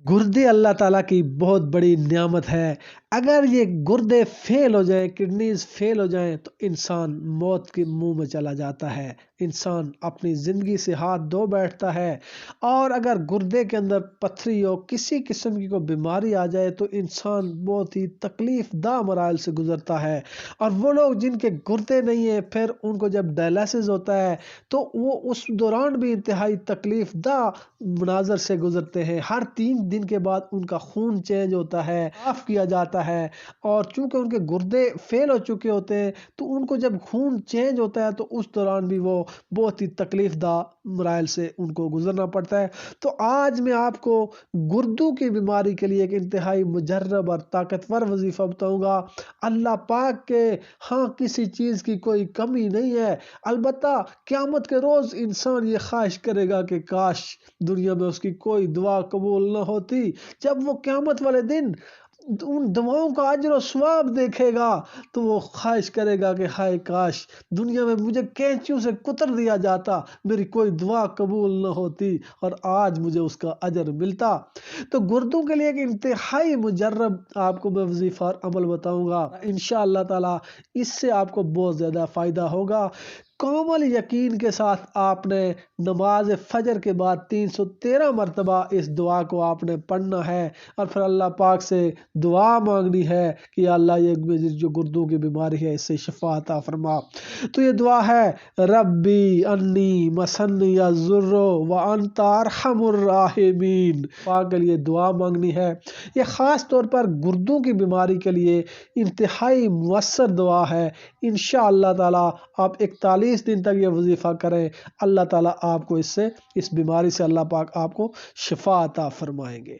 گردے اللہ تعالیٰ کی بہت بڑی نعمت ہے۔ اگر یہ گردے فیل ہو جائیں، کڈنیز فیل ہو جائیں تو انسان موت کے منہ میں چلا جاتا ہے، انسان اپنی زندگی سے ہاتھ دھو بیٹھتا ہے۔ اور اگر گردے کے اندر پتھری ہو، کسی قسم کی کوئی بیماری آ جائے تو انسان بہت ہی تکلیف دہ مراحل سے گزرتا ہے۔ اور وہ لوگ جن کے گردے نہیں ہیں، پھر ان کو جب ڈائلسس ہوتا ہے تو وہ اس دوران بھی انتہائی تکلیف دہ مناظر سے گزرتے ہیں۔ ہر 3 دن کے بعد ان کا خون چینج ہوتا ہے، صاف کیا جاتا ہے، اور چونکہ ان کے گردے فیل ہو چکے ہوتے ہیں تو ان کو جب خون چینج ہوتا ہے تو اس دوران بھی وہ بہت ہی تکلیف دہ مراحل سے ان کو گزرنا پڑتا ہے۔ تو آج میں آپ کو گردوں کی بیماری کے لیے ایک انتہائی مجرب اور طاقتور وظیفہ بتاؤں گا۔ اللہ پاک کے ہاں کسی چیز کی کوئی کمی نہیں ہے، البتہ قیامت کے روز انسان یہ خواہش کرے گا کہ کاش دنیا میں اس کی کوئی دعا قبول نہ ہوتی۔ جب وہ قیامت والے دن ان دعاؤں کا اجر و ثواب دیکھے گا تو وہ خواہش کرے گا کہ ہائے کاش دنیا میں مجھے کینچیوں سے کتر دیا جاتا، میری کوئی دعا قبول نہ ہوتی اور آج مجھے اس کا اجر ملتا۔ تو گردوں کے لیے ایک انتہائی مجرب آپ کو میں وظیفہ اور عمل بتاؤں گا، انشاءاللہ تعالی اس سے آپ کو بہت زیادہ فائدہ ہوگا۔ کامل یقین کے ساتھ آپ نے نماز فجر کے بعد 313 مرتبہ اس دعا کو آپ نے پڑھنا ہے، اور پھر اللہ پاک سے دعا مانگنی ہے کہ یا اللہ یہ جو گردوں کی بیماری ہے اس سے شفا عطا فرما۔ تو یہ دعا ہے ربی انی مسنی الضر وانت ارحم الراحمین۔ پاک کے لیے دعا مانگنی ہے، یہ خاص طور پر گردوں کی بیماری کے لیے انتہائی مؤثر دعا ہے۔ انشاءاللہ تعالی آپ 41 دن تک یہ وظیفہ کریں، اللہ تعالیٰ آپ کو اس بیماری سے اللہ پاک آپ کو شفا عطا فرمائیں گے۔